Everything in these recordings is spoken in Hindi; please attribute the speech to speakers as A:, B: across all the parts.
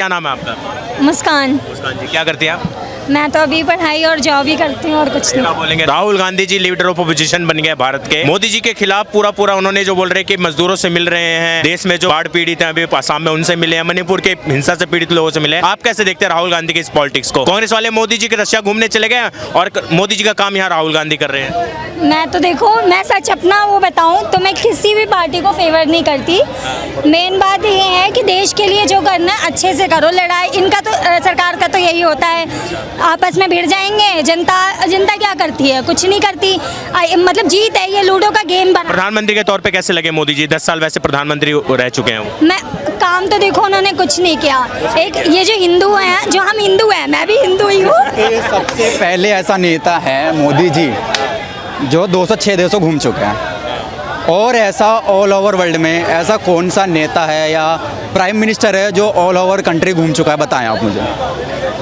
A: क्या नाम है आपका?
B: मुस्कान।
A: मुस्कान जी, क्या करती हैं आप?
B: मैं तो अभी पढ़ाई और जॉब ही करती हूँ और कुछ
A: क्या
B: नहीं।
A: बोलेंगे? Rahul Gandhi ji leader of opposition बन गए भारत के। मोदी जी के खिलाफ पूरा उन्होंने जो बोल रहे हैं कि मजदूरों से मिल रहे हैं, देश में जो बाढ़ पीड़ित हैं अभी आसाम में उनसे मिले हैं, मणिपुर के हिंसा से पीड़ित लोगों से मिले हैं। आप कैसे देखते हैं राहुल गांधी की इस पॉलिटिक्स को? कांग्रेस वाले मोदी जी के रशिया घूमने चले गए और मोदी जी का काम यहाँ राहुल गांधी कर रहे हैं।
B: मैं तो देखो, मैं सच अपना वो बताऊँ तो मैं किसी भी पार्टी को फेवर नहीं करती। मेन बात ये है कि देश के लिए जो करना है अच्छे से करो। लड़ाई इनका तो सरकार का तो यही होता है, आपस में भिड़ जाएंगे। जनता क्या करती है? कुछ नहीं करती। मतलब जीत है, ये लूडो का गेम बना।
A: प्रधानमंत्री के तौर पे कैसे लगे मोदी जी? 10 साल वैसे प्रधानमंत्री रह चुके हैं वो।
B: मैं काम तो देखो उन्होंने कुछ नहीं किया। एक ये जो हिंदू हैं, जो हम हिंदू हैं, मैं भी हिंदू ही हूँ।
C: सबसे पहले ऐसा नेता है मोदी जी जो 206 देशों घूम चुके हैं, और ऐसा ऑल ओवर वर्ल्ड में ऐसा कौन सा नेता है या प्राइम मिनिस्टर है जो ऑल ओवर कंट्री घूम चुका है? बताएं आप मुझे।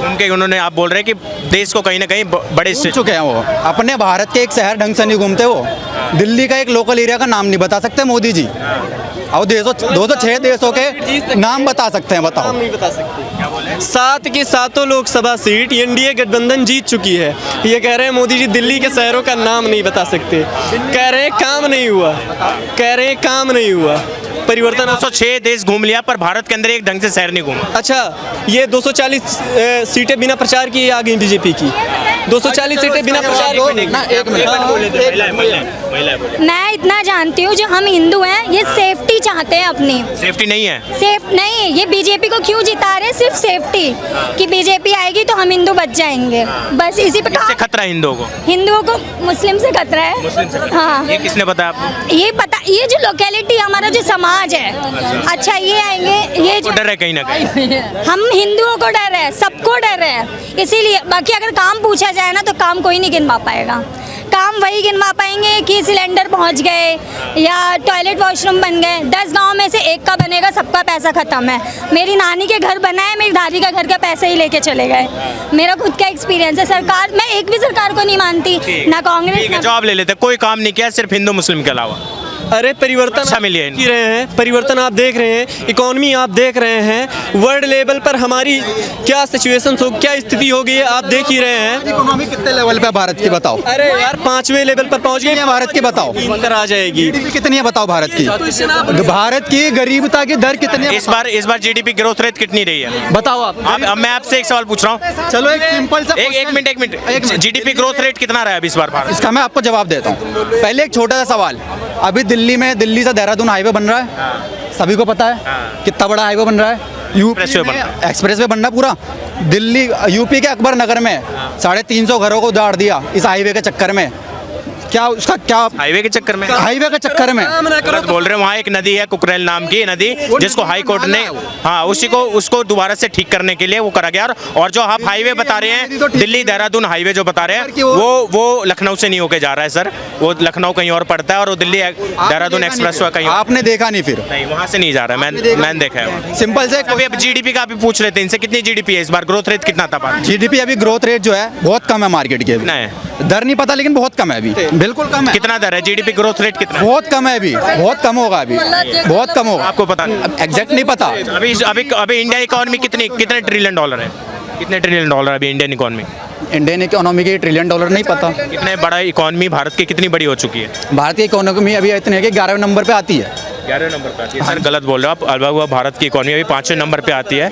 A: उनके उन्होंने, आप बोल रहे हैं कि देश को कहीं ना कहीं बड़े
C: घूम चुके हैं वो। अपने भारत के एक शहर ढंग से नहीं घूमते वो। दिल्ली का एक लोकल एरिया का नाम नहीं बता सकते मोदी जी, और 206 देशों के नाम बता सकते हैं? बताओ।
D: नहीं बता सकते। 7 की 7 लोकसभा सीट एनडीए गठबंधन जीत चुकी है। ये कह रहे हैं मोदी जी दिल्ली के शहरों का नाम नहीं बता सकते। कह रहे हैं काम नहीं हुआ, कह रहे हैं काम नहीं हुआ। परिवर्तन
A: 206 देश घूम लिया पर भारत के अंदर एक ढंग से शहर नहीं घूमा।
D: अच्छा, ये 240 सीटें बिना प्रचार की आ गई बीजेपी की। 240 सीटें बिना प्रचार
B: मैं इतना जानती हूँ, जो हम हिंदू हैं ये सेफ्टी चाहते हैं अपनी।
A: सेफ्टी नहीं है।
B: सेफ नहीं, ये बीजेपी को क्यों जिता रहे हैं? सिर्फ सेफ्टी कि बीजेपी आएगी तो हम हिंदू बच जाएंगे, बस इसी पे।
A: किससे खतरा है हिंदुओं को?
B: हिंदुओं को मुस्लिम से खतरा है। हाँ,
A: ये किसने बताया आपको?
B: ये पता, ये जो लोकेलिटी हमारा जो समाज है, अच्छा ये आएंगे, ये जो
A: डर है कहीं ना कहीं।
B: हम हिंदुओं को डर है, सबको डर है, इसीलिए। बाकी अगर काम पूछा जाए ना तो काम कोई नहीं गिनवा पाएगा। काम वही गिनवा पाएंगे कि सिलेंडर पहुंच गए या टॉयलेट वॉशरूम बन गए। 10 गांव में से एक का बनेगा, सबका पैसा खत्म है। मेरी नानी के घर बना है, मेरी दादी का घर का पैसा ही लेके चले गए। मेरा खुद का एक्सपीरियंस है। सरकार, मैं एक भी सरकार को नहीं मानती, ना कांग्रेस ना।
A: जवाब ले लेते, कोई काम नहीं किया सिर्फ हिंदू मुस्लिम के अलावा।
D: अरे परिवर्तन
A: अच्छा मिली है।
D: की रहे हैं, परिवर्तन आप देख रहे हैं, इकोनॉमी आप देख रहे हैं, वर्ल्ड लेवल पर हमारी क्या सिचुएशन हो, क्या स्थिति हो गई है आप देख ही रहे हैं।
C: इकोनॉमी कितने लेवल पे भारत की बताओ?
D: अरे यार 5वें लेवल पर पहुंच गई
C: भारत की बताओ।
D: अंदर आ जाएगी।
C: जीडीपी कितनी है बताओ भारत की? भारत की गरीबता की दर कितनी है?
A: इस बार जीडीपी ग्रोथ रेट कितनी रही है?
C: बताओ आप।
A: अब मैं आपसे एक सवाल पूछ रहा हूँ।
C: चलो एक सिंपल सा
A: एक मिनट। जीडीपी ग्रोथ रेट कितना रहा है इस बार भारत?
C: इसका मैं आपको जवाब देता हूँ। पहले एक छोटा सा सवाल। अभी दिल्ली से देहरादून हाईवे बन रहा है, सभी को पता है। कितना बड़ा हाईवे बन रहा है? एक्सप्रेस वे बन रहा है पूरा। दिल्ली यूपी के अकबर नगर में 350 घरों को उजाड़ दिया इस हाईवे के चक्कर में। क्या उसका क्या?
A: हाईवे के चक्कर में?
C: हाईवे के चक्कर में
A: गलत बोल रहे हैं। वहाँ एक नदी है कुकरेल नाम की नदी, जिसको हाई कोर्ट ने, हाँ, उसको दोबारा से ठीक करने के लिए वो करा गया। और जो आप हाईवे बता रहे हैं, दिल्ली देहरादून हाईवे जो बता रहे हैं, वो लखनऊ से नहीं होके जा रहा है सर। वो लखनऊ कहीं और पड़ता है और वो दिल्ली देहरादून एक्सप्रेस वे कहीं।
C: आपने देखा नहीं? फिर
A: नहीं, वहाँ से नहीं जा रहा है। मैंने देखा है।
C: सिंपल से
A: अभी जीडीपी का भी पूछ रहे थे इनसे, कितनी जीडीपी है इस बार? ग्रोथ रेट कितना था?
C: जीडीपी अभी ग्रोथ रेट जो है बहुत कम है मार्केट के।
A: कितना है?
C: दर नहीं पता, लेकिन बहुत कम है अभी। बिल्कुल कम है।
A: कितना दर है? जीडीपी ग्रोथ रेट कितना?
C: बहुत कम है अभी, बहुत कम होगा अभी, बहुत कम होगा।
A: आपको पता नहीं?
C: एग्जैक्ट नहीं पता।
A: अभी इंडिया इकोनॉमी कितने ट्रिलियन डॉलर है? कितने ट्रिलियन डॉलर अभी इंडियन इकोनॉमी?
C: इंडियन इकोनॉमी के $1 ट्रिलियन नहीं पता।
A: कितने बड़ा इकोनॉमी भारत की कितनी बड़ी हो चुकी है?
C: भारत की इकोनॉमी अभी इतनी है कि 11वें नंबर पे आती है।
A: 11वें नंबर पे आती है। सर गलत बोल रहे हो आप। अलवा भारत की इकोनॉमी अभी 5वें नंबर पे आती है।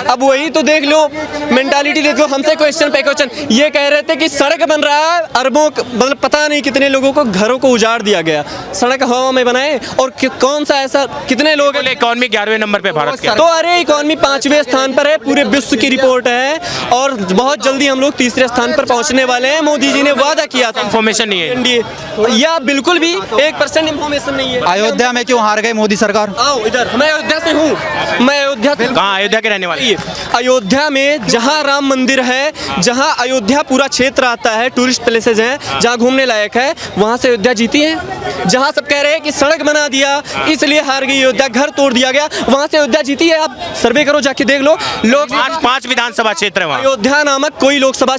D: अब वही तो देख लो, मेंटालिटी देख लो। हमसे क्वेश्चन पे क्वेश्चन ये कह रहे थे कि सड़क बन रहा है, अरबों मतलब पता नहीं कितने लोगों को घरों को उजाड़ दिया गया। सड़क हवा में बनाए, और कौन सा ऐसा, कितने लोग?
A: इकोनॉमी 11वें नंबर पे भारत के।
D: तो अरे इकोनॉमी 5वें स्थान पर है, पूरे विश्व की रिपोर्ट है, और बहुत जल्दी हम लोग 3रे स्थान पर पहुंचने वाले हैं। मोदी जी ने वादा किया था।
A: इन्फॉर्मेशन नहीं है
D: एनडीए या बिल्कुल भी 1% इन्फॉर्मेशन नहीं है।
C: अयोध्या में क्यों हार गई मोदी सरकार?
D: आओ इधर, मैं अयोध्या से हूँ। मैं अयोध्या से।
A: कहाँ? अयोध्या के रहने वाले?
D: अयोध्या में जहाँ राम मंदिर है, जहाँ अयोध्या पूरा क्षेत्र आता है, टूरिस्ट प्लेसेज हैं, जहाँ घूमने लायक है, वहाँ से अयोध्या जीती है। जहाँ सब कह रहे हैं कि सड़क बना दिया इसलिए हार गई अयोध्या, घर तोड़ दिया गया, वहाँ से अयोध्या जीती है। आप सर्वे करो, जाके देख लो। लोग
A: 5 विधानसभा क्षेत्र है वहाँ।
D: अयोध्या नामक कोई लोकसभा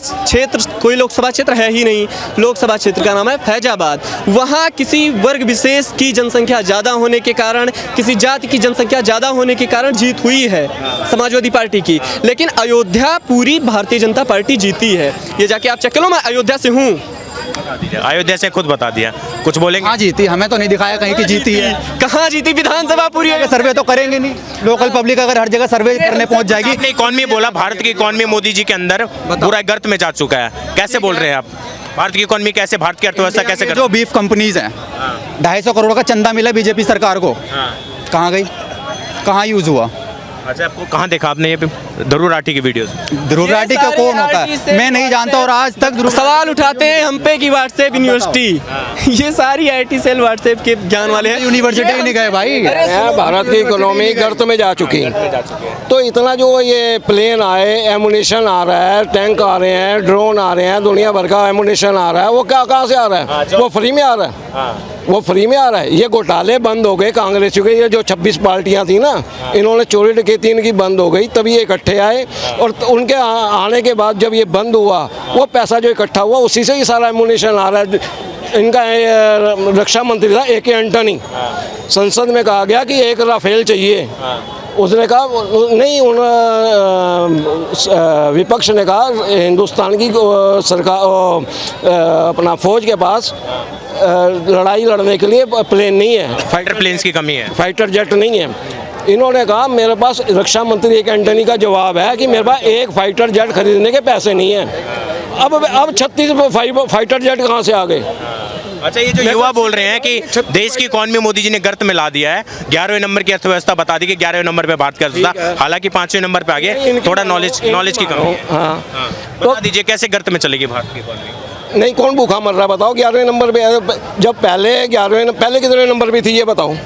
D: क्षेत्र है ही नहीं। लोकसभा क्षेत्र का नाम है फैजाबाद। वहाँ किसी वर्ग विशेष की जनसंख्या ज्यादा ज़्यादा होने के कारण, किसी जाति की जनसंख्या ज़्यादा होने के कारण जीत हुई है समाजवादी पार्टी की। लेकिन अयोध्या पूरी भारतीय जनता पार्टी जीती है। ये जाके आप चेक लो, मैं अयोध्या से हूँ।
A: अयोध्या से खुद बता दिया, कुछ बोलेंगे?
C: हाँ जीती, हमें तो नहीं दिखाया कहीं की जीती है।
D: कहाँ जीती? विधानसभा पूरी है।
C: सर्वे तो करेंगे नहीं, लोकल पब्लिक अगर हर जगह सर्वे करने पहुंच जाएगी।
A: आपने इकॉनमी बोला, भारत की इकॉनमी मोदी जी के अंदर पूरा गर्त में जा चुका है, कैसे बोल रहे हैं आप? भारत की इकॉनमी कैसे, भारत की अर्थव्यवस्था कैसे कर?
C: जो बीफ कंपनीज हैं, 250 करोड़ का चंदा मिला बीजेपी सरकार को, कहाँ गई, कहाँ यूज हुआ?
A: अच्छा, आपको कहाँ देखा आपने ये ध्रुव राठी की वीडियोस?
C: ध्रुव राठी का कौन होता है? मैं नहीं जानता, और आज तक
D: सवाल उठाते हैं हम पे कि व्हाट्सएप यूनिवर्सिटी, ये सारी IT सेल व्हाट्सएप के ज्ञान वाले हैं।
C: यूनिवर्सिटी ही नहीं गए भाई।
E: भारत की इकोनॉमी गर्त में जा चुकी है। तो इतना जो ये प्लेन आए, एमुनेशन आ रहा है, टैंक आ रहे हैं, ड्रोन आ रहे हैं, दुनिया भर का एमुनेशन आ रहा है, वो कहाँ से आ रहा है? वो फ्री में आ रहा है, वो फ्री में आ रहा है। ये घोटाले बंद हो गए कांग्रेस के, ये जो 26 पार्टियां थी ना, इन्होंने चोरी डकैती इनकी बंद हो गई, तभी ये इकट्ठे आए। और उनके आने के बाद जब ये बंद हुआ, वो पैसा जो इकट्ठा हुआ उसी से ही सारा एमुनेशन आ रहा है। इनका रक्षा मंत्री था AK एंटनी, संसद में कहा गया कि एक राफेल चाहिए, उसने कहा नहीं, विपक्ष ने कहा हिंदुस्तान की सरकार अपना फौज के पास लड़ाई लड़ने के लिए प्लेन नहीं है,
A: फाइटर प्लेन्स की कमी है,
E: फाइटर जेट नहीं है। इन्होंने कहा मेरे पास, रक्षा मंत्री AK एंटनी का जवाब है कि मेरे पास एक फाइटर जेट खरीदने के पैसे नहीं हैं। अब 36 फाइटर जेट कहाँ से आ गए?
A: अच्छा, ये जो युवा बोल रहे हैं कि देश की इकॉनमी मोदी जी ने गर्त में ला दिया है, 11वें नंबर की अर्थव्यवस्था बता दी कि 11वें नंबर पे भारत का अर्थव्यवस्था, हालांकि 5वें नंबर पे आ गए, थोड़ा नॉलेज की कमी है।
E: हाँ,
A: बता दीजिए कैसे गर्त में चलेगी भारत की इकॉनमी?
E: नहीं, कौन भूखा मर रहा है बताओ? 11वें नंबर पे है, जब पहले 11वें, पहले कितने नंबर पे थी ये बताओ?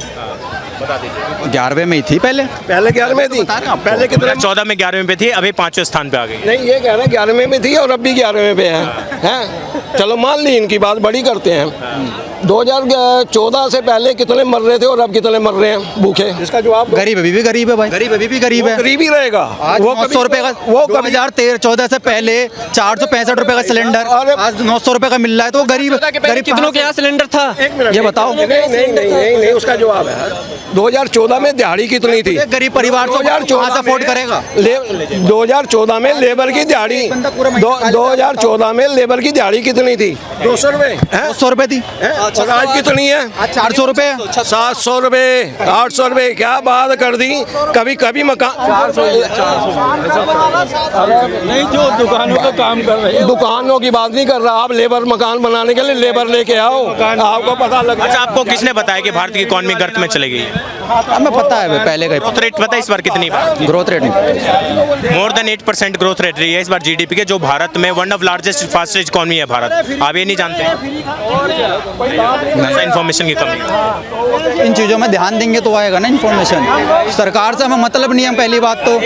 C: 11वें में ही थी पहले
E: 11वें में थी, पहले कितने?
A: 2014 में 11वें पे थी, अभी 5वें स्थान पे आ गई।
E: नहीं, ये कह रहे हैं 11वें में थी और अब भी 11वें पे हैं। चलो मान ली, इनकी बात बड़ी करते हैं। 2014 से पहले कितने मर रहे थे और अब कितने मर रहे हैं भूखे? इसका जवाब
C: गरीब अभी भी गरीब है भाई, गरीब अभी भी गरीब है,
E: गरीब ही रहेगा।
C: वो 900 रुपए का, वो 2013-14 से पहले 465 रुपए का सिलेंडर, आज 900 रुपए का मिल रहा है, तो गरीब
D: कितनों के यहाँ सिलेंडर था?
C: ये बताओ।
E: नहीं, उसका जवाब है 2014 में दिहाड़ी कितनी थी?
C: गरीब परिवार 2014 से अफोर्ड करेगा।
E: 2014 में लेबर की दिहाड़ी, 2014 में लेबर की दिहाड़ी कितनी थी? 200 रुपए,
C: 200 रुपए थी,
E: और आज कितनी है?
C: आज 400 रुपए,
E: 700 रुपए, 800 रुपए, क्या बात कर दी। कभी मकान
F: नहीं, जो दुकानों का काम कर रहे हैं,
E: दुकानों की बात नहीं कर रहा, आप लेबर मकान बनाने के लिए लेबर लेके आओ, आपको पता लग।
A: अच्छा, आपको किसने बताया कि भारत की इकॉनमी गर्त में चलेगी?
C: हमें पता है पहले का
A: ग्रोथ रेट पता है इस बार कितनी?
C: ग्रोथ रेट नहीं,
A: मोर देन 8% ग्रोथ रेट रही है इस बार GDP के, जो भारत में one of largest fastest economy है भारत। आप ये नहीं जानते हैं? इन्फॉर्मेशन की कमी।
C: इन चीज़ों में ध्यान देंगे तो आएगा ना इन्फॉर्मेशन। सरकार से हमें मतलब नहीं है, पहली बात तो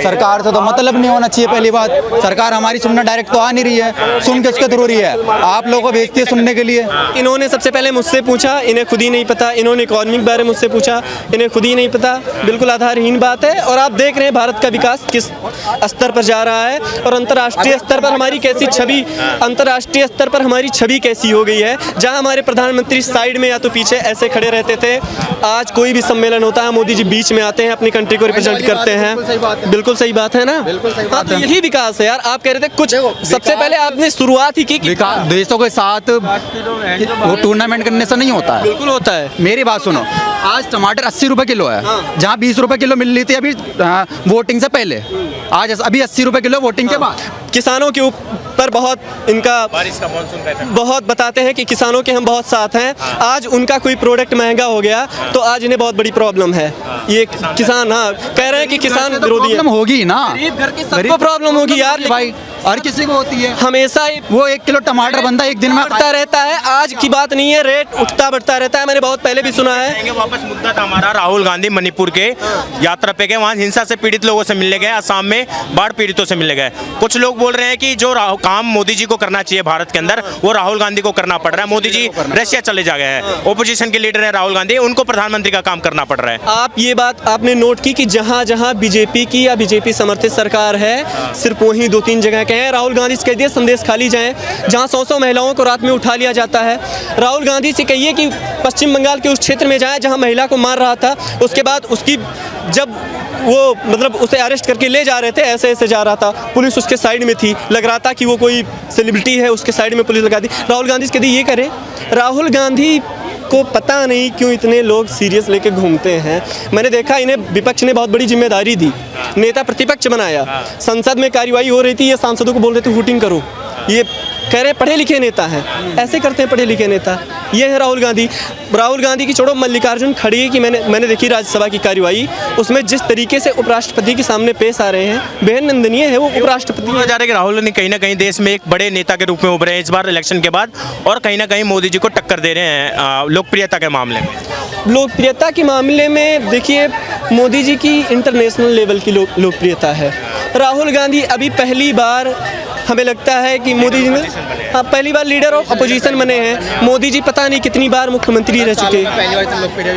C: सरकार से तो मतलब नहीं होना चाहिए। पहली बात, सरकार हमारी सुनना डायरेक्ट तो आ नहीं रही है, सुन किसके थ्रू रही है? आप लोगों को भेजती है सुनने के लिए।
D: इन्होंने सबसे पहले मुझसे पूछा, इन्हें खुद ही नहीं पता। इन्होंने इकोनॉमी के बारे में मुझसे पूछा, इन्हें खुद ही नहीं पता। बिल्कुल आधारहीन बात है। और आप देख रहे हैं भारत का विकास किस स्तर पर जा रहा है, और अंतर्राष्ट्रीय स्तर पर हमारी कैसी छवि, अंतर्राष्ट्रीय स्तर पर हमारी छवि कैसी हो गई है। जहां हमारे प्रधानमंत्री साइड में या तो पीछे ऐसे खड़े रहते थे, आज कोई भी सम्मेलन होता है मोदी जी बीच में आते हैं, अपनी कंट्री को रिप्रेजेंट करते हैं। बिल्कुल सही बात है ना? हाँ, तो यही विकास है यार। आप कह रहे थे कुछ, सबसे पहले आपने शुरुआत ही की कि
C: देशों के साथ वो टूर्नामेंट करने से नहीं होता है।
D: बिल्कुल होता है।
C: मेरी बात सुनो, आज टमाटर 80 रुपए किलो है, जहाँ 20 रुपए किलो मिल रही थी अभी वोटिंग से पहले, आज अभी 80 रुपए किलो वोटिंग के बाद।
D: किसानों के ऊपर बहुत इनका
A: बारिश का मॉनसून
D: बहुत बताते हैं कि किसानों के हम बहुत साथ हैं। आज उनका कोई प्रोडक्ट महंगा हो गया तो आज इन्हें बहुत बड़ी प्रॉब्लम है। ये किसान, हाँ, कह रहे हैं कि किसान विरोधी है।
C: प्रॉब्लम होगी ना,
D: गरीब घर के सबको प्रॉब्लम होगी यार
C: भाई, हर किसी को होती है।
D: हमेशा
C: वो 1 किलो टमाटर बंदा एक दिन में
D: बढ़ता रहता है। आज की बात नहीं है, रेट उठता बढ़ता रहता है। मैंने बहुत पहले भी सुना है।
A: वापस मुद्दा था हमारा, राहुल गांधी मणिपुर के यात्रा पे गए, वहाँ हिंसा से पीड़ित लोगों से मिलने गए, असम में बाढ़ पीड़ितों से मिलने गए। कुछ लोग बोल रहे हैं कि जो काम मोदी जी को करना चाहिए भारत के अंदर, वो राहुल गांधी को करना पड़ रहा है। मोदी जी रशिया चले जा गए हैं, ओपोजिशन के लीडर है राहुल गांधी, उनको प्रधानमंत्री का काम करना पड़ रहा है।
D: आप ये बात आपने नोट की कि जहाँ जहाँ बीजेपी की या बीजेपी समर्थित सरकार है, सिर्फ वहीं 2-3 जगह के हैं, राहुल गांधी से कह दिए संदेश खाली जाएं, जहां 100 महिलाओं को रात में उठा लिया जाता है। राहुल गांधी से कहिए कि पश्चिम बंगाल के उस क्षेत्र में जाएं जहां महिला को मार रहा था, उसके बाद उसकी जब वो मतलब उसे अरेस्ट करके ले जा रहे थे, ऐसे ऐसे जा रहा था, पुलिस उसके साइड में थी, लग रहा था कि वो कोई सेलिब्रिटी है, उसके साइड में पुलिस लगा दी। राहुल गांधी से कह दी ये करें। राहुल गांधी को पता नहीं क्यों इतने लोग सीरियस लेके घूमते हैं। मैंने देखा इन्हें विपक्ष ने बहुत बड़ी जिम्मेदारी दी, नेता प्रतिपक्ष बनाया, संसद में कार्यवाही हो रही थी, ये सांसदों को बोल रहे थे वोटिंग करो, ये कह रहे पढ़े लिखे नेता हैं, ऐसे करते हैं पढ़े लिखे नेता। ये है राहुल गांधी। राहुल गांधी की छोड़ो, मल्लिकार्जुन खड़गे की मैंने देखी राज्यसभा की कार्यवाही, उसमें जिस तरीके से उपराष्ट्रपति के सामने पेश आ रहे हैं, बेहद निंदनीय है। वो उपराष्ट्रपति
A: जा रहा है कि राहुल ने कहीं ना कहीं देश में एक बड़े नेता के रूप में उभरे हैं इस बार इलेक्शन के बाद, और कहीं ना कहीं मोदी जी को टक्कर दे रहे हैं लोकप्रियता के मामले में।
D: लोकप्रियता के मामले में देखिए, मोदी जी की इंटरनेशनल लेवल की लोकप्रियता है। राहुल गांधी अभी पहली बार हमें लगता है कि मोदी जी ने पहली बार लीडर ऑफ अपोजिशन बने हैं। मोदी जी पता नहीं कितनी बार मुख्यमंत्री रह चुके,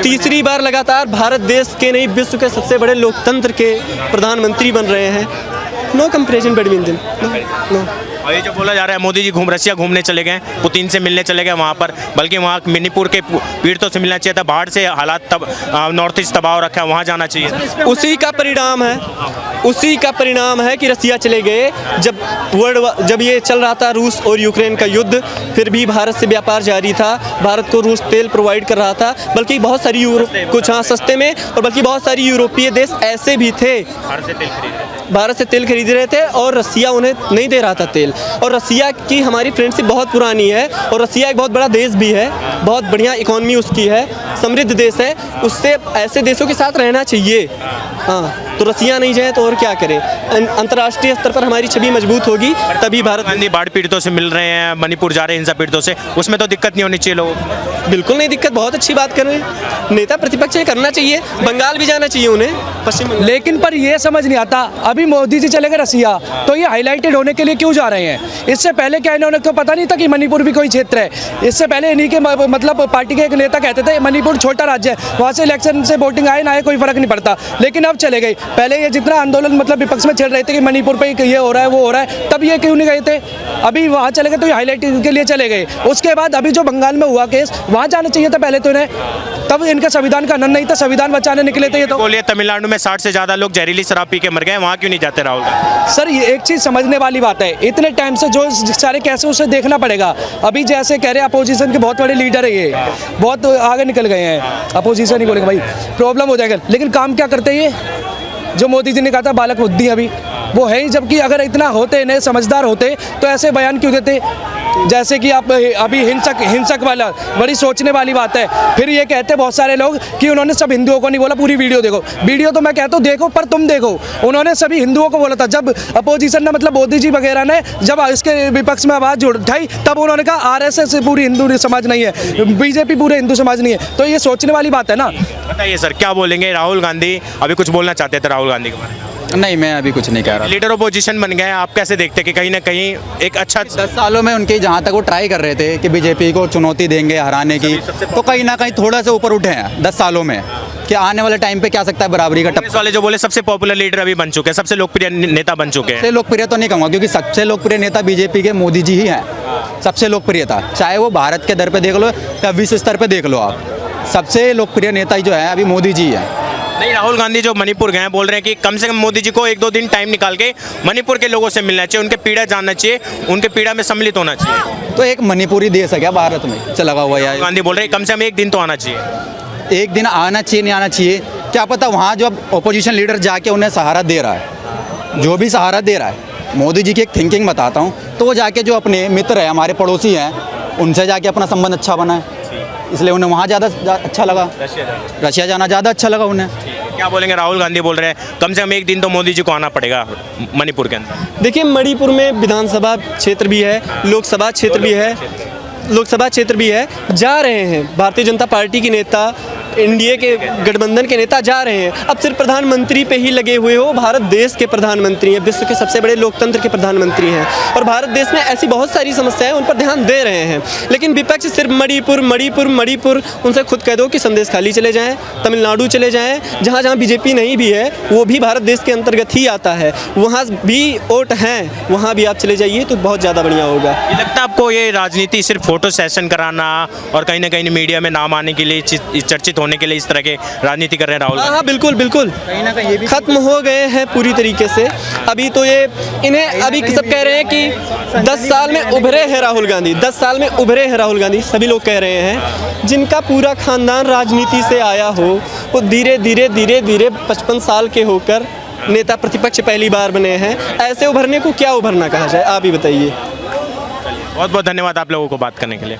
D: तीसरी बार लगातार भारत देश के नहीं विश्व के सबसे बड़े लोकतंत्र के प्रधानमंत्री बन रहे हैं। No comparison between them, no.
A: और ये जो बोला जा रहा है मोदी जी रसिया घूमने चले गए, पुतिन से मिलने चले गए वहाँ पर, बल्कि वहाँ मणिपुर के पीड़ितों से मिलना चाहिए था, बाढ़ से हालात तब नॉर्थ ईस्ट दबाव रखा है, वहाँ जाना चाहिए।
D: उसी का परिणाम है कि रसिया चले गए। जब ये चल रहा था रूस और यूक्रेन का युद्ध, फिर भी भारत से व्यापार जारी था, भारत को रूस तेल प्रोवाइड कर रहा था, बल्कि बहुत सारी कुछ सस्ते में, और बल्कि बहुत सारी यूरोपीय देश ऐसे भी थे भारत से तेल खरीद रहे थे और रसिया उन्हें नहीं दे रहा था तेल। और रसिया की हमारी फ्रेंडशिप बहुत पुरानी है, और रसिया एक बहुत बड़ा देश भी है, बहुत बढ़िया इकोनॉमी उसकी है, समृद्ध देश है, उससे ऐसे देशों के साथ रहना चाहिए। हाँ, तो रसिया नहीं जाए तो और क्या करें। अंतर्राष्ट्रीय स्तर पर हमारी छवि मजबूत होगी, तभी भारत।
A: गांधी बाढ़ पीड़ितों से मिल रहे हैं, मणिपुर जा रहे हैं हिंसा पीड़ितों से, उसमें तो दिक्कत नहीं होनी चाहिए लोगों को।
D: बिल्कुल नहीं दिक्कत, बहुत अच्छी बात कर रहे हैं नेता प्रतिपक्ष, ये करना चाहिए। बंगाल भी जाना चाहिए उन्हें, पश्चिम बंगाल।
G: लेकिन पर ये समझ नहीं आता, अभी मोदी जी चले गए रसिया, तो ये हाईलाइटेड होने के लिए क्यों जा रहे हैं? इससे पहले क्या इन्होंने तो पता नहीं था कि मणिपुर भी कोई क्षेत्र है? इससे पहले इन्हीं के मतलब पार्टी के एक नेता कहते थे मणिपुर छोटा राज्य है, वहाँ से इलेक्शन से वोटिंग आए ना आए कोई फर्क नहीं पड़ता, लेकिन अब चले गए। पहले ये जितना आंदोलन मतलब विपक्ष में चल रहे थे कि मणिपुर पे ये हो रहा है वो हो रहा है, तब ये क्यों नहीं गए थे? अभी वहाँ चले गए तो ये हाईलाइट के लिए चले गए। उसके बाद अभी जो बंगाल में हुआ केस, वहाँ जाना चाहिए था पहले तो इन्हें, तब इनका संविधान का हनन नहीं था, संविधान बचाने निकले थे ये तो।
A: बोलिए तमिलनाडु में 60 से ज़्यादा लोग जहरीली शराब पी के मर गए, वहाँ क्यों नहीं जाते राहुल?
G: सर ये एक चीज़ समझने वाली बात है, इतने टाइम से जो सारे कैसे उसे देखना पड़ेगा। अभी जैसे कह रहे हैं अपोजिशन के बहुत बड़े लीडर है, ये बहुत आगे निकल गए हैं, अपोजिशन ही बोलेगा भाई प्रॉब्लम हो जाएगा, लेकिन काम क्या करते हैं ये? जो मोदी जी ने कहा था बालक बुद्धि अभी वो है ही, जबकि अगर इतना होते इन्हें समझदार होते तो ऐसे बयान क्यों देते? जैसे कि आप अभी हिंसक वाला बड़ी सोचने वाली बात है। फिर ये कहते बहुत सारे लोग कि उन्होंने सब हिंदुओं को नहीं बोला, पूरी वीडियो देखो। वीडियो तो मैं कहता हूँ देखो, पर तुम देखो, उन्होंने सभी हिंदुओं को बोला था। जब अपोजिशन ने मतलब मोदी जी वगैरह ने जब इसके विपक्ष में आवाज़ उठाई, तब उन्होंने कहा आरएसएस पूरी हिंदू समाज नहीं है, बीजेपी पूरे हिंदू समाज नहीं है। तो ये सोचने वाली बात है ना।
A: बताइए सर, क्या बोलेंगे? राहुल गांधी अभी कुछ बोलना चाहते थे राहुल गांधी के बारे में?
C: नहीं, मैं अभी कुछ नहीं कह रहा।
A: लीडर ऑपोजिशन बन गए, आप कैसे देखते हैं कि कहीं ना कहीं एक अच्छा
C: 10 सालों में उनके जहाँ तक वो ट्राई कर रहे थे कि बीजेपी को चुनौती देंगे हराने की, तो कहीं ना कहीं थोड़ा सा ऊपर उठे हैं 10 सालों में, कि आने वाले टाइम पे क्या सकता है बराबरी का
A: कांग्रेस वाले जो बोले सबसे पॉपुलर लीडर अभी बन चुके हैं, सबसे लोकप्रिय नेता बन चुके हैं।
C: सबसे लोकप्रिय तो नहीं कहूँगा, क्योंकि सबसे लोकप्रिय नेता बीजेपी के मोदी जी ही हैं। सबसे लोकप्रियता चाहे वो भारत के दर पे देख लो या विश्व स्तर पे देख लो आप, सबसे लोकप्रिय नेता जो है अभी मोदी जी है।
A: नहीं, राहुल गांधी जो मणिपुर गए हैं बोल रहे हैं कि कम से कम मोदी जी को 1-2 दिन टाइम निकाल के मणिपुर के लोगों से मिलना चाहिए, उनके पीड़ा जानना चाहिए, उनके पीड़ा में सम्मिलित होना चाहिए।
C: तो एक मणिपुरी देश है क्या भारत में चला हुआ है?
A: गांधी बोल रहे हैं कम से कम 1 दिन तो आना चाहिए।
C: 1 दिन आना चाहिए नहीं आना चाहिए, क्या पता वहाँ जो अपोजिशन लीडर जाके उन्हें सहारा दे रहा है, जो भी सहारा दे रहा है, मोदी जी की एक थिंकिंग बताता हूँ, तो वो जाके जो अपने मित्र हैं, हमारे पड़ोसी हैं, उनसे जाके अपना संबंध अच्छा बनाए, इसलिए उन्हें वहाँ ज़्यादा अच्छा लगा, रशिया जाना ज़्यादा अच्छा लगा उन्हें।
A: क्या बोलेंगे? राहुल गांधी बोल रहे हैं कम से कम 1 दिन तो मोदी जी को आना पड़ेगा मणिपुर के अंदर।
D: देखिए, मणिपुर में विधानसभा क्षेत्र भी है, लोकसभा क्षेत्र भी है, जा रहे हैं। भारतीय जनता पार्टी के नेता एनडीए के गठबंधन के नेता जा रहे हैं। अब सिर्फ प्रधानमंत्री पे ही लगे हुए हो, भारत देश के प्रधानमंत्री हैं, विश्व के सबसे बड़े लोकतंत्र के प्रधानमंत्री हैं और भारत देश में ऐसी बहुत सारी समस्याएं उन पर ध्यान दे रहे हैं। लेकिन विपक्ष सिर्फ मणिपुर मणिपुर मणिपुर, उनसे खुद कह दो कि संदेश खाली चले जाएं, तमिलनाडु चले जाएं, जहाँ जहाँ बीजेपी नहीं भी है वो भी भारत देश के अंतर्गत ही आता है, वहाँ भी वोट हैं, वहाँ भी आप चले जाइए तो बहुत ज़्यादा बढ़िया होगा।
A: ये लगता है आपको ये राजनीति सिर्फ फोटो सेशन कराना और कहीं ना कहीं मीडिया में नाम आने के लिए, चर्चित होने के लिए इस तरह के राजनीति कर रहे हैं राहुल गांधी?
D: हाँ बिल्कुल बिल्कुल, खत्म हो गए हैं पूरी तरीके से। अभी तो ये इन्हें अभी सब कह रहे हैं कि 10 साल में उभरे हैं राहुल गांधी, 10 साल में उभरे हैं राहुल गांधी, सभी लोग कह रहे हैं। जिनका पूरा खानदान राजनीति से आया हो वो धीरे धीरे धीरे धीरे 55 साल के होकर नेता प्रतिपक्ष पहली बार बने हैं। ऐसे उभरने को क्या उभरना कहा जाए, आप ही बताइए।
A: बहुत बहुत धन्यवाद आप लोगों को बात करने के लिए।